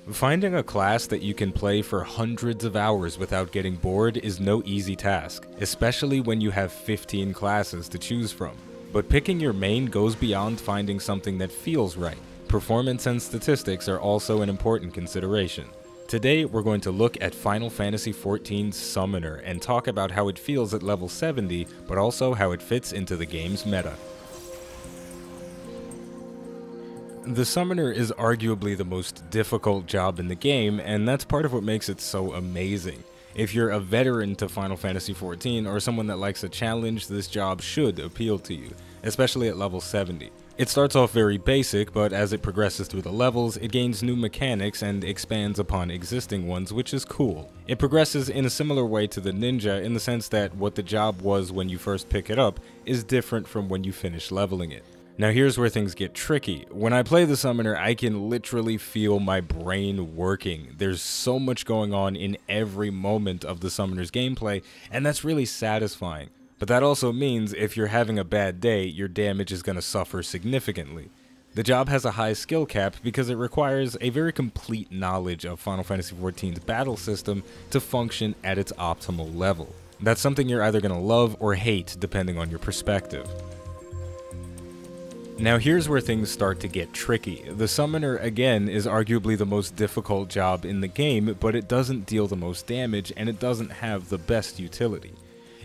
Finding a class that you can play for hundreds of hours without getting bored is no easy task, especially when you have 15 classes to choose from. But picking your main goes beyond finding something that feels right. Performance and statistics are also an important consideration. Today, we're going to look at Final Fantasy XIV's Summoner and talk about how it feels at level 70, but also how it fits into the game's meta. The Summoner is arguably the most difficult job in the game, and that's part of what makes it so amazing. If you're a veteran to Final Fantasy XIV or someone that likes a challenge, this job should appeal to you, especially at level 70. It starts off very basic, but as it progresses through the levels, it gains new mechanics and expands upon existing ones, which is cool. It progresses in a similar way to the ninja in the sense that what the job was when you first pick it up is different from when you finish leveling it. Now here's where things get tricky. When I play the Summoner, I can literally feel my brain working. There's so much going on in every moment of the Summoner's gameplay, and that's really satisfying. But that also means if you're having a bad day, your damage is going to suffer significantly. The job has a high skill cap because it requires a very complete knowledge of Final Fantasy XIV's battle system to function at its optimal level. That's something you're either going to love or hate depending on your perspective. Now here's where things start to get tricky. The Summoner, again, is arguably the most difficult job in the game, but it doesn't deal the most damage and it doesn't have the best utility.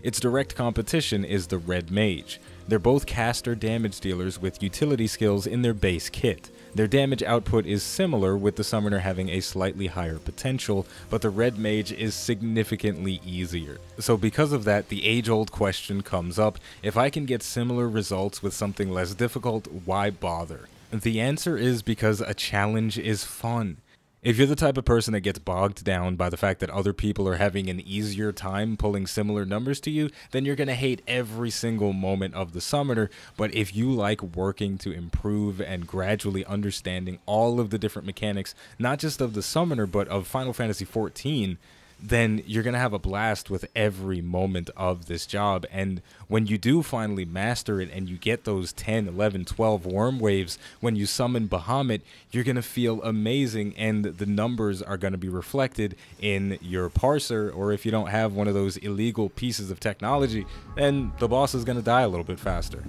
Its direct competition is the Red Mage. They're both caster damage dealers with utility skills in their base kit. Their damage output is similar, with the Summoner having a slightly higher potential, but the Red Mage is significantly easier. So because of that, the age-old question comes up: if I can get similar results with something less difficult, why bother? The answer is because a challenge is fun. If you're the type of person that gets bogged down by the fact that other people are having an easier time pulling similar numbers to you, then you're going to hate every single moment of the Summoner. But if you like working to improve and gradually understanding all of the different mechanics, not just of the Summoner, but of Final Fantasy XIV, then you're going to have a blast with every moment of this job. And when you do finally master it and you get those 10, 11, 12 worm waves, when you summon Bahamut, you're going to feel amazing, and the numbers are going to be reflected in your parser, or if you don't have one of those illegal pieces of technology, then the boss is going to die a little bit faster.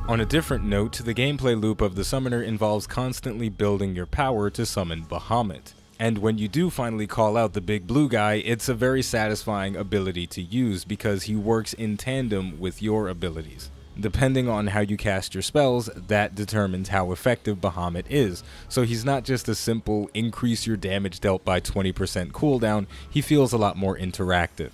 On a different note, the gameplay loop of the Summoner involves constantly building your power to summon Bahamut. And when you do finally call out the big blue guy, it's a very satisfying ability to use because he works in tandem with your abilities. Depending on how you cast your spells, that determines how effective Bahamut is. So he's not just a simple increase your damage dealt by 20% cooldown, he feels a lot more interactive.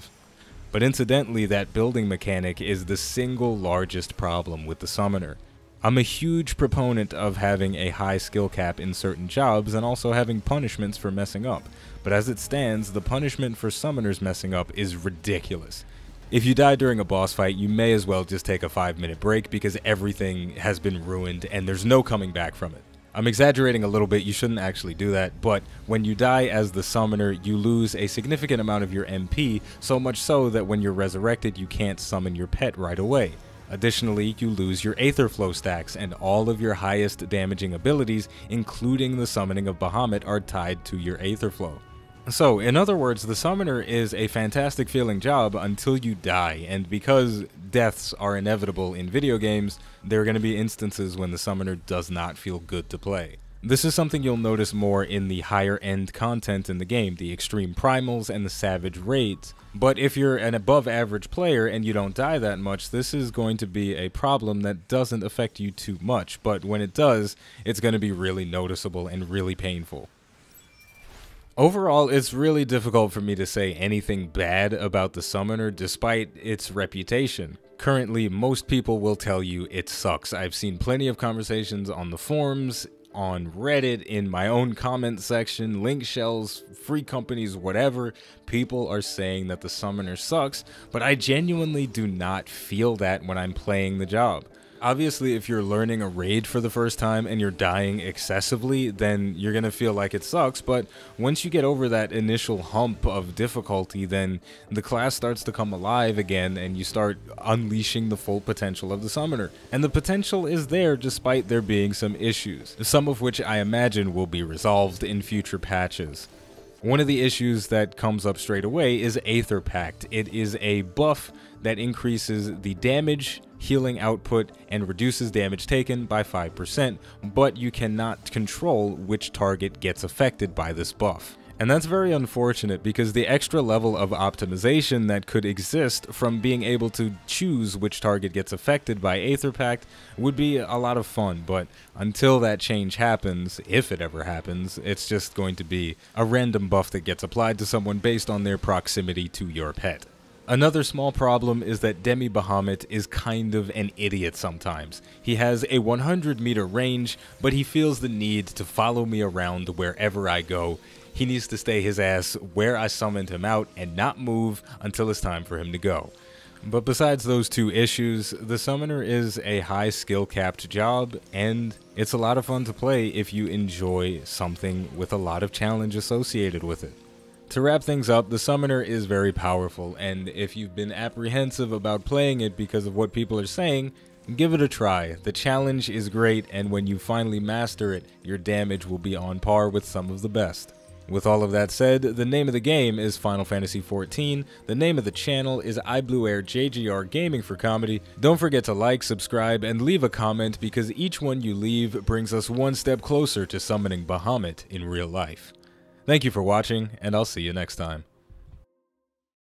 But incidentally, that building mechanic is the single largest problem with the Summoner. I'm a huge proponent of having a high skill cap in certain jobs and also having punishments for messing up, but as it stands, the punishment for summoners messing up is ridiculous. If you die during a boss fight, you may as well just take a 5-minute break because everything has been ruined and there's no coming back from it. I'm exaggerating a little bit, you shouldn't actually do that, but when you die as the Summoner, you lose a significant amount of your MP, so much so that when you're resurrected, you can't summon your pet right away. Additionally, you lose your Aether Flow stacks, and all of your highest damaging abilities, including the summoning of Bahamut, are tied to your Aether Flow. So, in other words, the Summoner is a fantastic feeling job until you die, and because deaths are inevitable in video games, there are going to be instances when the Summoner does not feel good to play. This is something you'll notice more in the higher end content in the game, the extreme primals and the savage raids. But if you're an above average player and you don't die that much, this is going to be a problem that doesn't affect you too much, but when it does, it's going to be really noticeable and really painful. Overall, it's really difficult for me to say anything bad about the Summoner despite its reputation. Currently, most people will tell you it sucks. I've seen plenty of conversations on the forums, on Reddit, in my own comment section, link shells, free companies, whatever. People are saying that the Summoner sucks, but I genuinely do not feel that when I'm playing the job. Obviously, if you're learning a raid for the first time and you're dying excessively, then you're gonna feel like it sucks, but once you get over that initial hump of difficulty, then the class starts to come alive again and you start unleashing the full potential of the summoner. And the potential is there despite there being some issues, some of which I imagine will be resolved in future patches. One of the issues that comes up straight away is Aether Pact. It is a buff that increases the damage, healing output, and reduces damage taken by 5%, but you cannot control which target gets affected by this buff. And that's very unfortunate because the extra level of optimization that could exist from being able to choose which target gets affected by Aether Pact would be a lot of fun, but until that change happens, if it ever happens, it's just going to be a random buff that gets applied to someone based on their proximity to your pet. Another small problem is that Demi Bahamut is kind of an idiot sometimes. He has a 100-meter range, but he feels the need to follow me around wherever I go. He needs to stay his ass where I summoned him out and not move until it's time for him to go. But besides those two issues, the summoner is a high skill capped job, and it's a lot of fun to play if you enjoy something with a lot of challenge associated with it. To wrap things up, the summoner is very powerful, and if you've been apprehensive about playing it because of what people are saying, give it a try. The challenge is great, and when you finally master it, your damage will be on par with some of the best. With all of that said, the name of the game is Final Fantasy XIV, the name of the channel is iBluairJgR Gaming for Comedy. Don't forget to like, subscribe, and leave a comment because each one you leave brings us one step closer to summoning Bahamut in real life. Thank you for watching, and I'll see you next time.